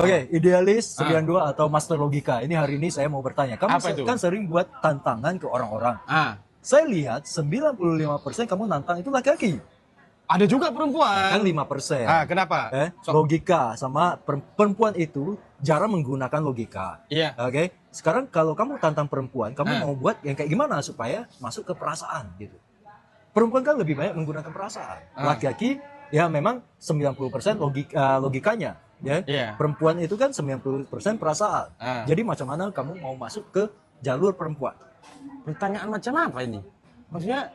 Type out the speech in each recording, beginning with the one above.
Oke, idealis 92 atau master logika. Ini hari ini saya mau bertanya. Kamu Apa itu? kan sering buat tantangan ke orang-orang. Ah, Saya lihat 95% kamu nantang itu laki-laki. ada juga perempuan. Kan 5%. Kenapa? Logika sama perempuan itu jarang menggunakan logika. Iya. Oke. Sekarang kalau kamu tantang perempuan, kamu mau buat yang kayak gimana supaya masuk ke perasaan gitu. Perempuan kan lebih banyak menggunakan perasaan. Laki-laki ya memang 90% logikanya. Ya, Iya. perempuan itu kan 90% perasaan. Jadi macam mana kamu mau masuk ke jalur perempuan? Pertanyaan macam apa ini? Maksudnya,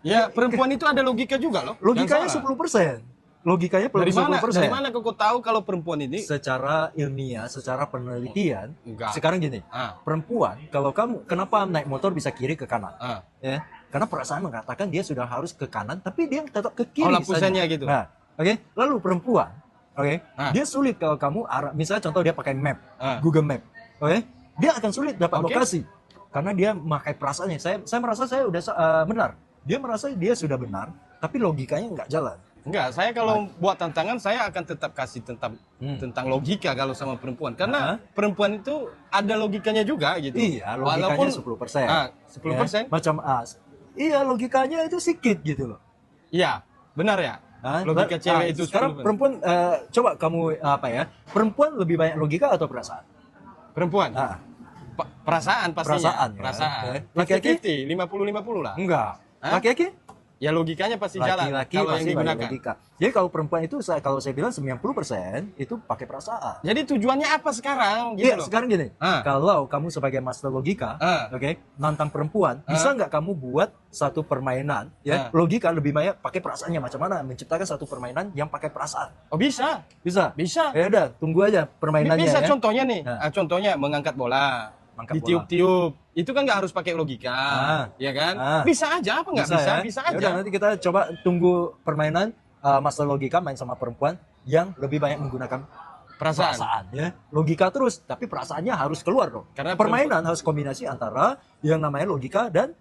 ya perempuan itu ada logika juga loh. Logikanya Jangan salah. 10%. Logikanya Dari mana? 10%. Dari mana kau tahu kalau perempuan ini? Secara ilmiah, secara penelitian, Enggak. sekarang gini, perempuan kalau kamu kenapa naik motor bisa kiri ke kanan? Ya, karena perasaan mengatakan dia sudah harus ke kanan, tapi dia tetap ke kiri. lampu sennya gitu. Nah, oke. Lalu perempuan, dia sulit kalau kamu misalnya contoh dia pakai map, Google Map, dia akan sulit dapat lokasi karena dia memakai perasaannya. Saya merasa saya udah benar. Dia merasa dia sudah benar, tapi logikanya nggak jalan. Enggak, saya kalau buat tantangan saya akan tetap kasih tentang logika kalau sama perempuan. Karena perempuan itu ada logikanya juga gitu. Iya, logikanya 10%. 10%. Macam iya, logikanya itu sedikit gitu loh. Iya, benar ya. Logika cewek itu sekarang 10%. perempuan coba kamu perempuan lebih banyak logika atau perasaan? Perempuan. Perasaan pastinya. Perasaan. Ya. Laki-laki 50-50 lah. Enggak. Laki-laki? Ya logikanya pasti jalan Laki-laki kalau yang pasti digunakan. banyak logika. Jadi kalau perempuan itu kalau saya bilang 90% itu pakai perasaan. Jadi tujuannya apa sekarang gitu Iya, loh. sekarang gini. Kalau kamu sebagai master logika, nantang perempuan, bisa nggak kamu buat satu permainan logika lebih banyak pakai perasaannya, macam mana menciptakan satu permainan yang pakai perasaan? Oh bisa. Bisa. Bisa. Ya udah, tunggu aja permainannya Bisa ya. contohnya nih. Contohnya mengangkat bola. Ditiup-tiup. Itu kan nggak harus pakai logika. Ya kan? Bisa aja apa nggak bisa? Bisa Ya aja. udah, nanti kita coba tunggu permainan master logika main sama perempuan yang lebih banyak menggunakan perasaan ya. Logika terus, tapi perasaannya harus keluar dong. Karena permainan harus kombinasi antara yang namanya logika dan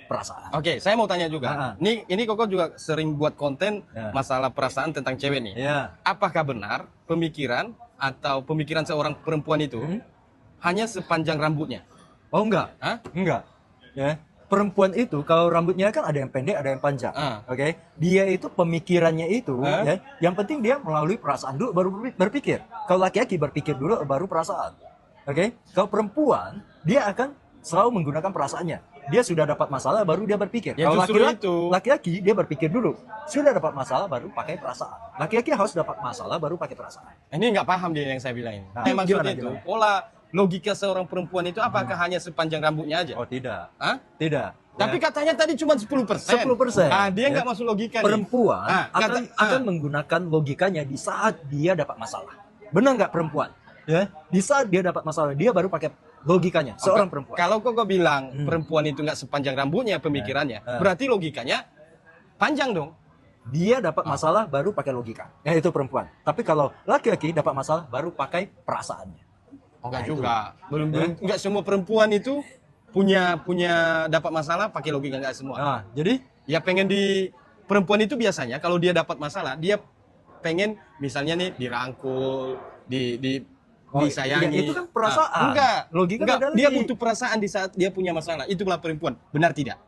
perasaan. Oke, saya mau tanya juga. Ini Koko juga sering buat konten masalah perasaan tentang cewek nih. Apakah benar pemikiran seorang perempuan itu hanya sepanjang rambutnya? Oh enggak. Enggak. Ya. Perempuan itu kalau rambutnya kan ada yang pendek, ada yang panjang. Dia itu pemikirannya itu ya, yang penting dia melalui perasaan dulu baru berpikir. Kalau laki-laki berpikir dulu baru perasaan. Kalau perempuan dia akan selalu menggunakan perasaannya. Dia sudah dapat masalah baru dia berpikir. Ya, kalau laki-laki dia berpikir dulu. Sudah dapat masalah baru pakai perasaan. Laki-laki harus dapat masalah baru pakai perasaan. Ini nggak paham dia yang saya bilang ini. gimana? Maksudnya itu pola logika seorang perempuan itu apakah hanya sepanjang rambutnya aja? Oh tidak. Tidak. Tapi katanya tadi cuma 10%. 10%. Dia nggak masuk logika nih. Perempuan akan menggunakan logikanya di saat dia dapat masalah. Benar nggak perempuan? Ya, di saat dia dapat masalah dia baru pakai logikanya. Seorang perempuan. Kalau kok bilang perempuan itu nggak sepanjang rambutnya pemikirannya, berarti logikanya panjang dong. Dia dapat masalah baru pakai logika. Ya itu perempuan. Tapi kalau laki-laki dapat masalah baru pakai perasaannya. Enggak juga. Belum enggak semua perempuan itu punya dapat masalah pakai logika, enggak semua. Jadi ya pengen perempuan itu biasanya kalau dia dapat masalah, dia pengen misalnya nih dirangkul, disayangi. Ya, itu kan perasaan. Enggak. Logika enggak. ada Dia lagi. butuh perasaan di saat dia punya masalah. Itulah perempuan. Benar tidak?